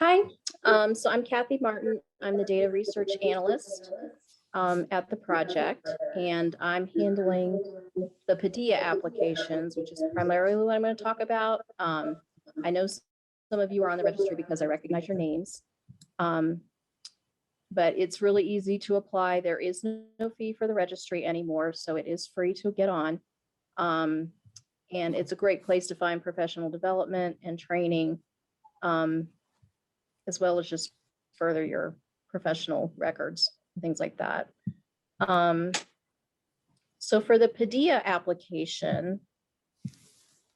Hi, so I'm Kathy Martin. I'm the data research analyst at the project, and I'm handling the Padilla applications, which is primarily what I'm going to talk about. I know some of you are on the registry because I recognize your names, but it's really easy to apply. There is no fee for the registry anymore, so it is free to get on. And it's a great place to find professional development and training, as well as just further your professional records and things like that. So for the Padilla application,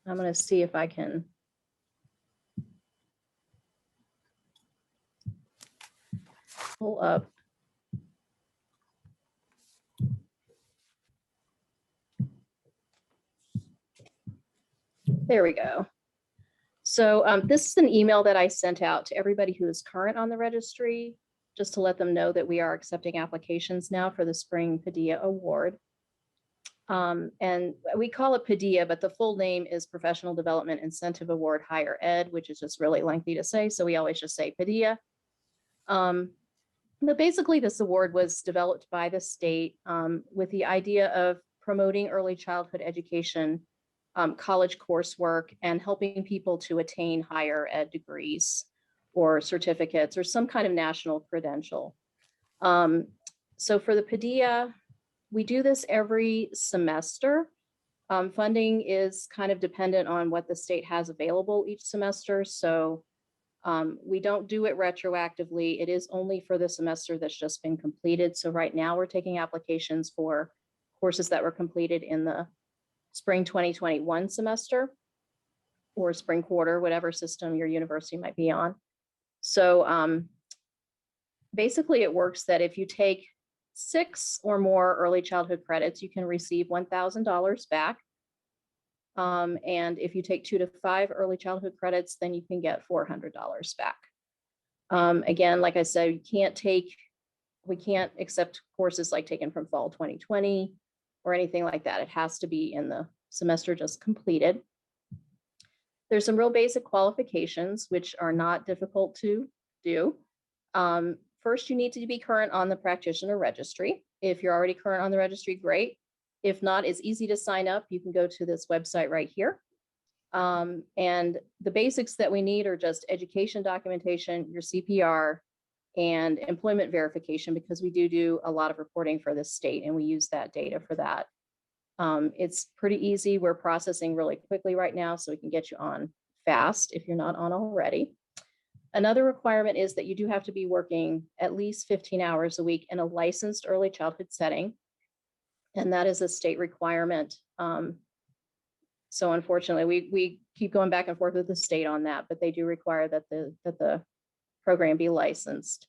I'm going to see if I can pull up. There we go. So this is an email that I sent out to everybody who is current on the registry, just to let them know that we are accepting applications now for the Spring Padilla Award. And we call it Padilla, but the full name is Professional Development Incentive Award Higher Ed, which is just really lengthy to say. So we always just say Padilla. But basically, this award was developed by the state with the idea of promoting early childhood education, college coursework, and helping people to attain higher ed degrees or certificates or some kind of national credential. So for the Padilla, we do this every semester. Funding is kind of dependent on what the state has available each semester. So we don't do it retroactively. It is only for the semester that's just been completed. So right now we're taking applications for courses that were completed in the spring 2021 semester or spring quarter, whatever system your university might be on. So basically it works that if you take 6 or more early childhood credits, you can receive $1,000 back. And if you take 2 to 5 early childhood credits, then you can get $400 back. Again, like I said, we can't accept courses like taken from fall 2020 or anything like that. It has to be in the semester just completed. There's some real basic qualifications, which are not difficult to do. First, you need to be current on the practitioner registry. If you're already current on the registry, great. If not, it's easy to sign up. You can go to this website right here. And the basics that we need are just education documentation, your CPR, and employment verification, because we do a lot of reporting for the state and we use that data for that. It's pretty easy. We're processing really quickly right now, so we can get you on fast if you're not on already. Another requirement is that you do have to be working at least 15 hours a week in a licensed early childhood setting. And that is a state requirement. So unfortunately, we keep going back and forth with the state on that, but they do require that the program be licensed.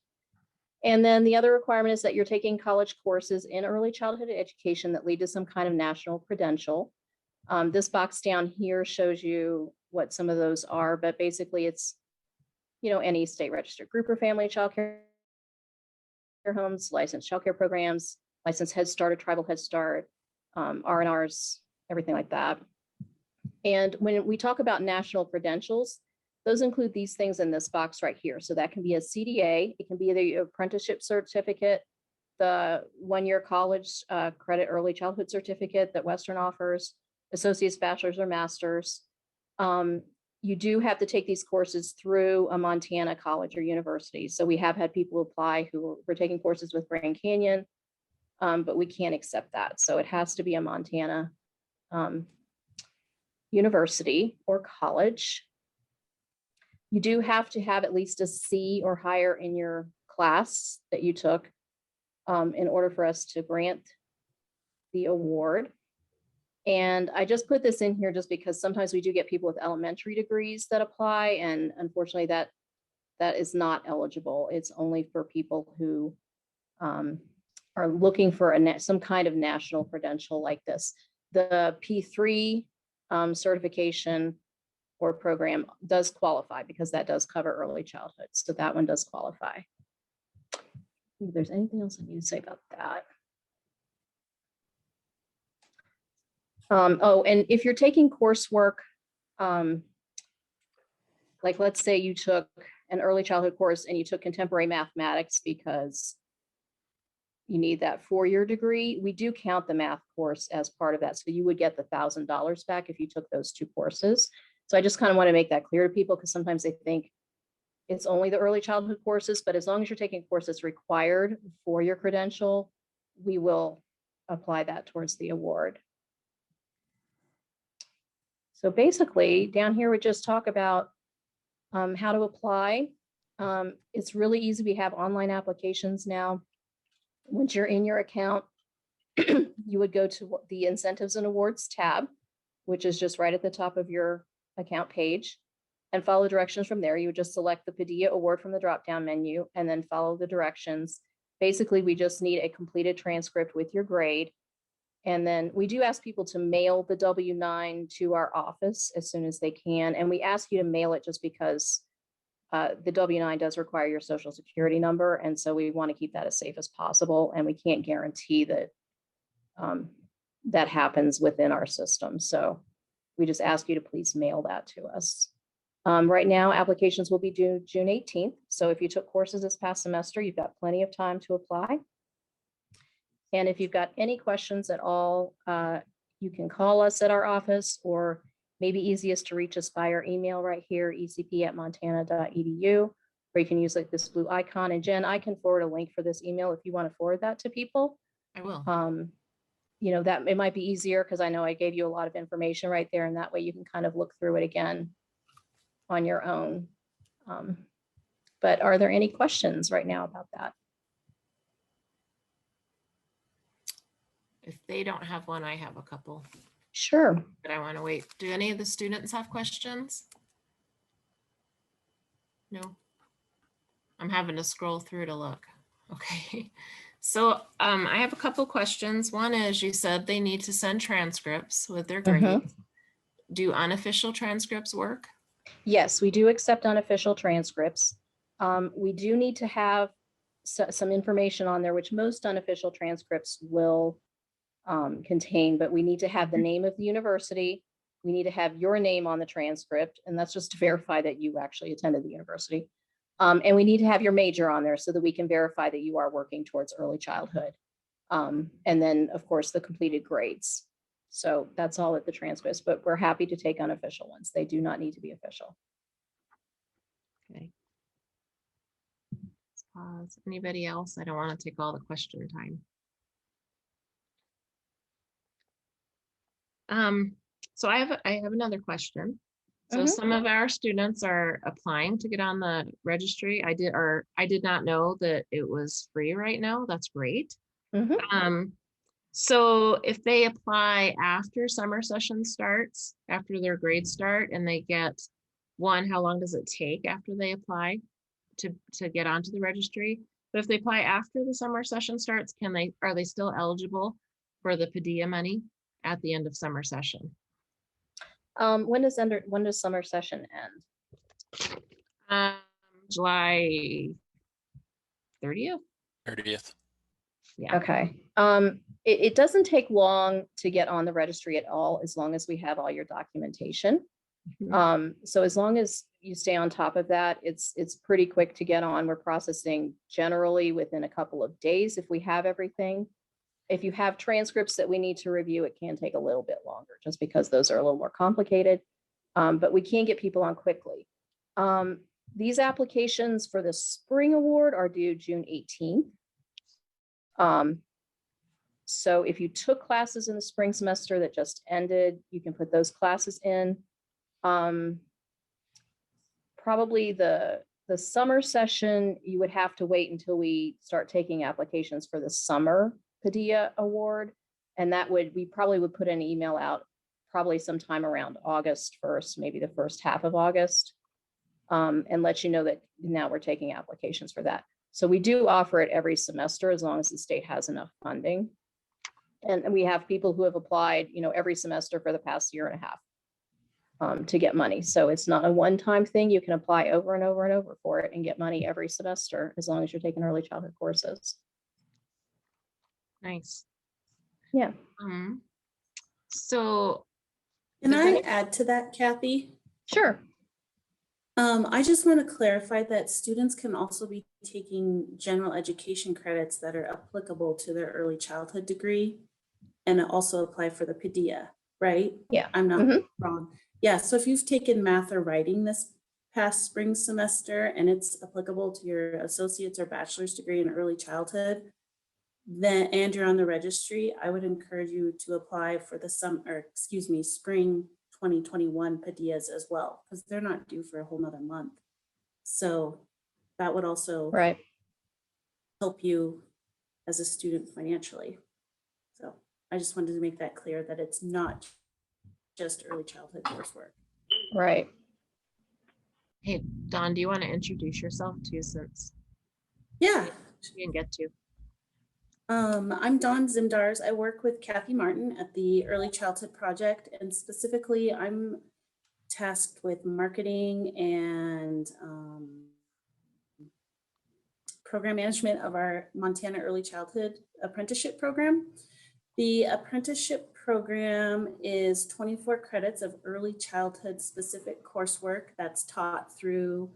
And then the other requirement is that you're taking college courses in early childhood education that lead to some kind of national credential. This box down here shows you what some of those are, but basically it's, any state registered group or family child care homes, licensed child care programs, licensed Head Start or tribal Head Start, R&Rs, everything like that. And when we talk about national credentials, those include these things in this box right here. So that can be a CDA, it can be the apprenticeship certificate, the one-year college credit early childhood certificate that Western offers, associate's, bachelor's, or master's. You do have to take these courses through a Montana college or university. So we have had people apply who were taking courses with Grand Canyon, but we can't accept that. So it has to be a Montana university or college. You do have to have at least a C or higher in your class that you took in order for us to grant the award. And I just put this in here just because sometimes we do get people with elementary degrees that apply, and unfortunately that is not eligible. It's only for people who are looking for some kind of national credential like this. The P3 certification or program does qualify because that does cover early childhood. So that one does qualify. If there's anything else I need to say about that. Oh, and if you're taking coursework, like let's say you took an early childhood course and you took contemporary mathematics because you need that 4-year degree, we do count the math course as part of that. So you would get the $1,000 back if you took those 2 courses. So I just kind of want to make that clear to people because sometimes they think it's only the early childhood courses, but as long as you're taking a course that's required for your credential, we will apply that towards the award. So basically down here, we just talk about how to apply. It's really easy. We have online applications now. Once you're in your account, you would go to the Incentives and Awards tab, which is just right at the top of your account page, and follow directions from there. You would just select the Padilla Award from the drop-down menu and then follow the directions. Basically, we just need a completed transcript with your grade. And then we do ask people to mail the W-9 to our office as soon as they can. And we ask you to mail it just because the W-9 does require your social security number. And so we want to keep that as safe as possible. And we can't guarantee that that happens within our system. So we just ask you to please mail that to us. Right now, applications will be due June 18th. So if you took courses this past semester, you've got plenty of time to apply. And if you've got any questions at all, you can call us at our office, or maybe easiest to reach us by our email right here, ecp@montana.edu, or you can use like this blue icon. And Jen, I can forward a link for this email if you want to forward that to people. I will. You know, that it might be easier because I know I gave you a lot of information right there, and that way you can kind of look through it again on your own. But are there any questions right now about that? If they don't have one, I have a couple. Sure. But I want to wait. Do any of the students have questions? No. I'm having to scroll through to look. Okay. So I have a couple questions. One is, you said they need to send transcripts with their grades. Do unofficial transcripts work? Yes, we do accept unofficial transcripts. We do need to have some information on there, which most unofficial transcripts will contain, but we need to have the name of the university. We need to have your name on the transcript, and that's just to verify that you actually attended the university. And we need to have your major on there so that we can verify that you are working towards early childhood. And then, of course, the completed grades. So that's all at the transcripts, but we're happy to take unofficial ones. They do not need to be official. Okay. Let's pause. Anybody else? I don't want to take all the question time. So I have another question. So some of our students are applying to get on the registry. I did not know that it was free right now. That's great. So if they apply after summer session starts, after their grades start, and they get one, how long does it take after they apply to get onto the registry? But if they apply after the summer session starts, are they still eligible for the Padilla money at the end of summer session? When does summer session end? July 30th. Yeah. Okay. It doesn't take long to get on the registry at all, as long as we have all your documentation. So as long as you stay on top of that, it's pretty quick to get on. We're processing generally within a couple of days if we have everything. If you have transcripts that we need to review, it can take a little bit longer just because those are a little more complicated, but we can get people on quickly. These applications for the spring award are due June 18th. So if you took classes in the spring semester that just ended, you can put those classes in. Probably the summer session, you would have to wait until we start taking applications for the summer Padilla Award. And we probably would put an email out probably sometime around August 1st, maybe the first half of August, and let you know that now we're taking applications for that. So we do offer it every semester as long as the state has enough funding. And we have people who have applied, every semester for the past year and a half to get money. So it's not a one-time thing. You can apply over and over and over for it and get money every semester as long as you're taking early childhood courses. Nice. Yeah. So can I add to that, Kathy? Sure. I just want to clarify that students can also be taking general education credits that are applicable to their early childhood degree and also apply for the PDEA, right? Yeah. I'm not Mhm. wrong. Yeah, so if you've taken math or writing this past spring semester and it's applicable to your associate's or bachelor's degree in early childhood, then and you're on the registry, I would encourage you to apply for the spring 2021 PDEAs as well, because they're not due for a whole nother month. So that would also Right. help you as a student financially. So I just wanted to make that clear that it's not just early childhood coursework. Right. Hey, Dawn, do you want to introduce yourself too, since Yeah, you can get to? I'm Dawn Zimdars. I work with Kathy Martin at the Early Childhood Project, and specifically I'm tasked with marketing and program management of our Montana Early Childhood Apprenticeship Program. The apprenticeship program is 24 credits of early childhood specific coursework that's taught through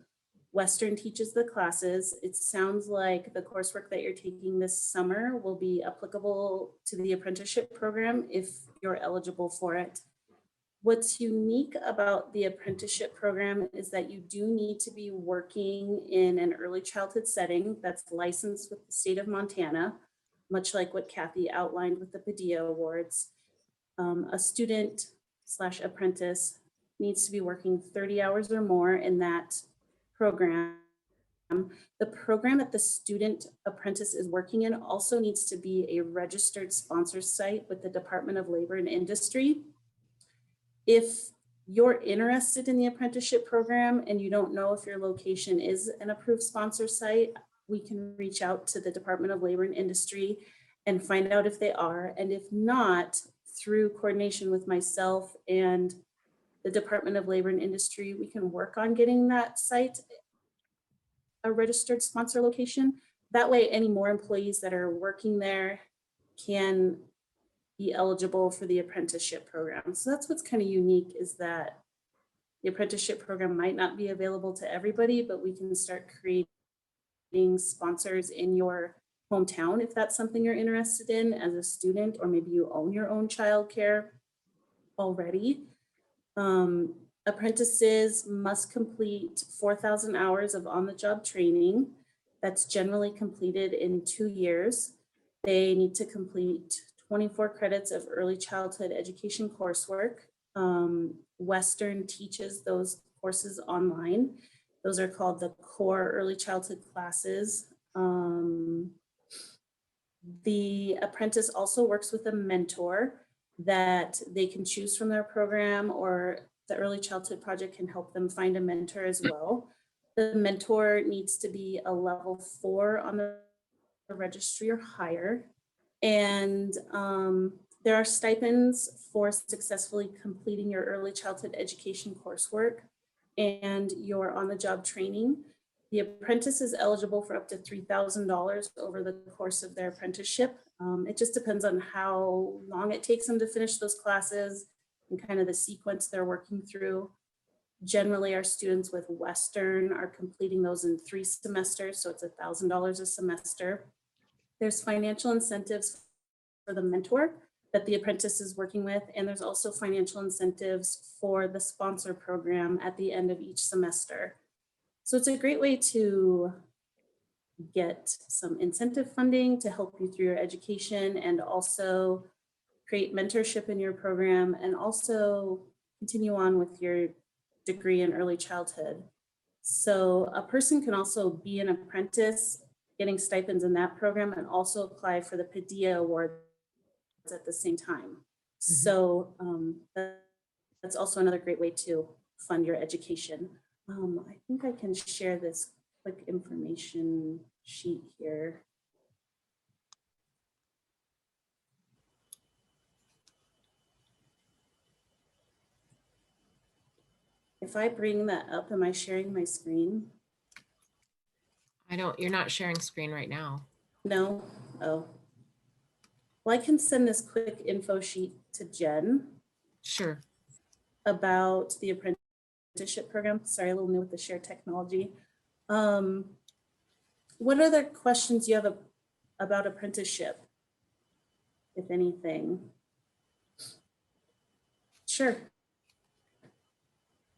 Western teaches the classes. It sounds like the coursework that you're taking this summer will be applicable to the apprenticeship program if you're eligible for it. What's unique about the apprenticeship program is that you do need to be working in an early childhood setting that's licensed with the state of Montana, much like what Kathy outlined with the PDEA awards. A student / apprentice needs to be working 30 hours or more in that program. The program that the student apprentice is working in also needs to be a registered sponsor site with the Department of Labor and Industry. If you're interested in the apprenticeship program and you don't know if your location is an approved sponsor site, we can reach out to the Department of Labor and Industry and find out if they are. And if not, through coordination with myself and the Department of Labor and Industry, we can work on getting that site a registered sponsor location. That way, any more employees that are working there can be eligible for the apprenticeship program. So that's what's kind of unique, is that the apprenticeship program might not be available to everybody, but we can start creating sponsors in your hometown if that's something you're interested in as a student, or maybe you own your own childcare already. Apprentices must complete 4,000 hours of on-the-job training. That's generally completed in 2 years. They need to complete 24 credits of early childhood education coursework. Western teaches those courses online. Those are called the core early childhood classes. The apprentice also works with a mentor that they can choose from their program, or the Early Childhood Project can help them find a mentor as well. The mentor needs to be a level 4 on the registry or higher. And there are stipends for successfully completing your early childhood education coursework and your on-the-job training. The apprentice is eligible for up to $3,000 over the course of their apprenticeship. It just depends on how long it takes them to finish those classes and kind of the sequence they're working through. Generally, our students with Western are completing those in 3 semesters, so it's $1,000 a semester. There's financial incentives for the mentor that the apprentice is working with, and there's also financial incentives for the sponsor program at the end of each semester. So it's a great way to get some incentive funding to help you through your education, and also create mentorship in your program, and also continue on with your degree in early childhood. So a person can also be an apprentice getting stipends in that program and also apply for the PDEA awards at the same time. So that's also another great way to fund your education. I think I can share this quick information sheet here. If I bring that up, am I sharing my screen? You're not sharing screen right now. No? Oh. Well, I can send this quick info sheet to Jen Sure. about the apprenticeship apprenticeship program. Sorry, a little new with the shared technology. What other questions you have about apprenticeship, if anything? Sure.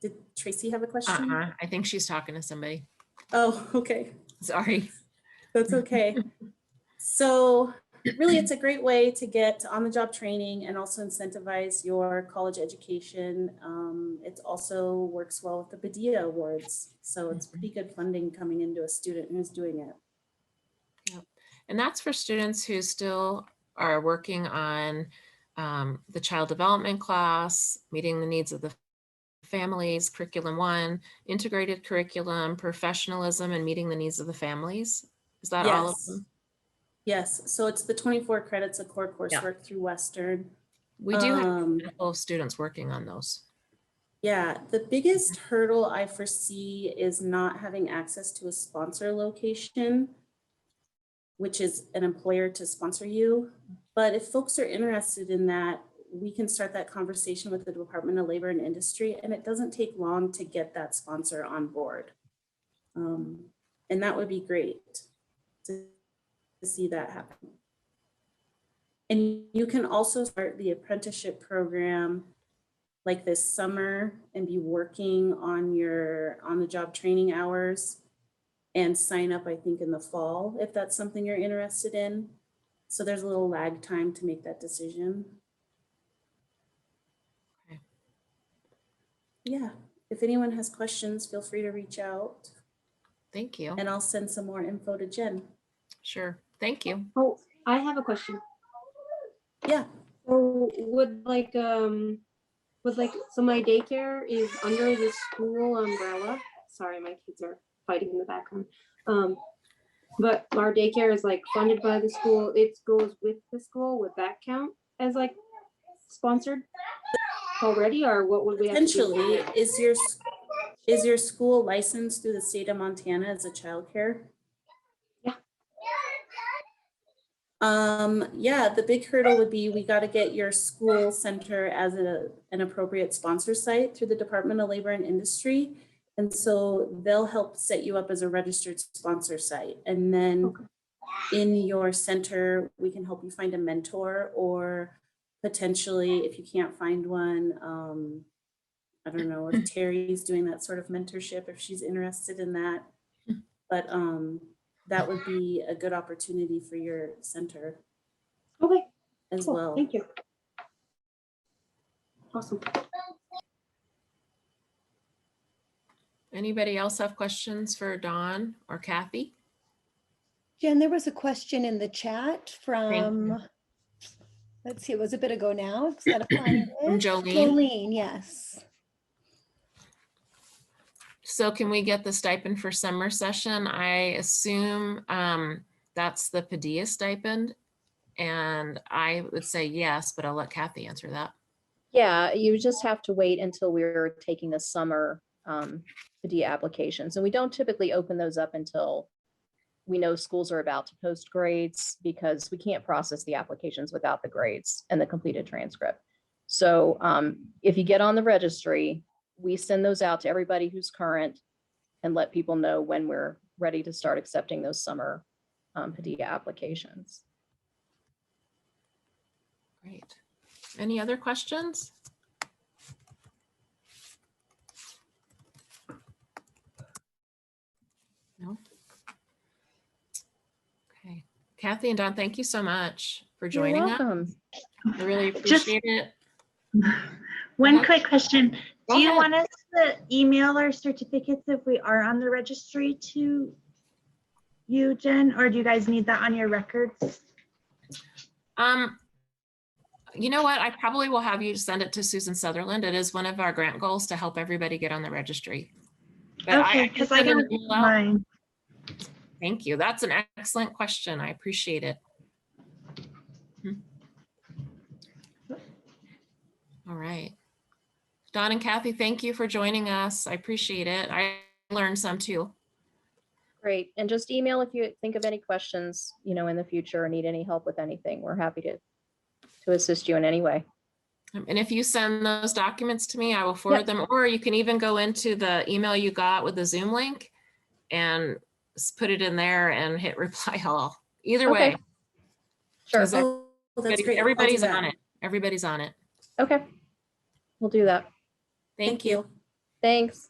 Did Tracy have a question? I think she's talking to somebody. Oh, okay. Sorry. That's okay. So really, it's a great way to get on-the-job training and also incentivize your college education. It also works well with the Padilla Awards. So it's pretty good funding coming into a student who's doing it. Yep. And that's for students who still are working on the child development class, meeting the needs of the families, curriculum 1, integrated curriculum, professionalism, and meeting the needs of the families. Is that all of them? Yes, so it's the 24 credits of core coursework through Western. We do have a handful of students working on those. Yeah, the biggest hurdle I foresee is not having access to a sponsor location, which is an employer to sponsor you. But if folks are interested in that, we can start that conversation with the Department of Labor and Industry, and it doesn't take long to get that sponsor on board. And that would be great to see that happen. And you can also start the apprenticeship program like this summer and be working on your on-the-job training hours and sign up, I think, in the fall, if that's something you're interested in. So there's a little lag time to make that decision. Okay. Yeah, if anyone has questions, feel free to reach out. Thank you. And I'll send some more info to Jen. Sure. Thank you. Oh, I have a question. Yeah. So would like so my daycare is under the school umbrella. Sorry, my kids are fighting in the background. But our daycare is like funded by the school. It goes with the school. Would that count as like sponsored already, or what would we have to do? Potentially, is your school licensed through the state of Montana as a childcare? Yeah. Yeah, the big hurdle would be we got to get your school center as an appropriate sponsor site through the Department of Labor and Industry. And so they'll help set you up as a registered sponsor site. And then in your center, we can help you find a mentor, or potentially if you can't find one, I don't know if Terry's doing that sort of mentorship, if she's interested in that. But that would be a good opportunity for your center. Okay. As Cool. well. Thank you. Awesome. Anybody else have questions for Dawn or Kathy? Jen, there was a question in the chat from, let's see, it was a bit ago now. From Jolene. Jolene, yes. So can we get the stipend for summer session? I assume that's the Padilla stipend. And I would say yes, but I'll let Kathy answer that. Yeah, you just have to wait until we're taking the summer Padilla applications. And we don't typically open those up until we know schools are about to post grades, because we can't process the applications without the grades and the completed transcript. So if you get on the registry, we send those out to everybody who's current and let people know when we're ready to start accepting those summer Padilla applications. Great. Any other questions? No. Okay. Kathy and Dawn, thank you so much for joining us. I really appreciate it. One quick question. Go Do you ahead. want us to email our certificates if we are on the registry to you, Jen, or do you guys need that on your records? You know what? I probably will have you send it to Susan Sutherland. It is one of our grant goals to help everybody get on the registry. But Okay, because I send an have email out. mine. Thank you. That's an excellent question. I appreciate it. All right. Dawn and Kathy, thank you for joining us. I appreciate it. I learned some too. Great. And just email if you think of any questions, in the future, or need any help with anything. We're happy to assist you in any way. And if you send those documents to me, I will forward them, or you can even go into the email you got with the Zoom link and put it in there and hit reply all. Either Okay. way. Sure. 'Cause Oh, that's great. I'll do everybody's that. on it. Everybody's on it. Okay. We'll do that. Thank you. Thanks.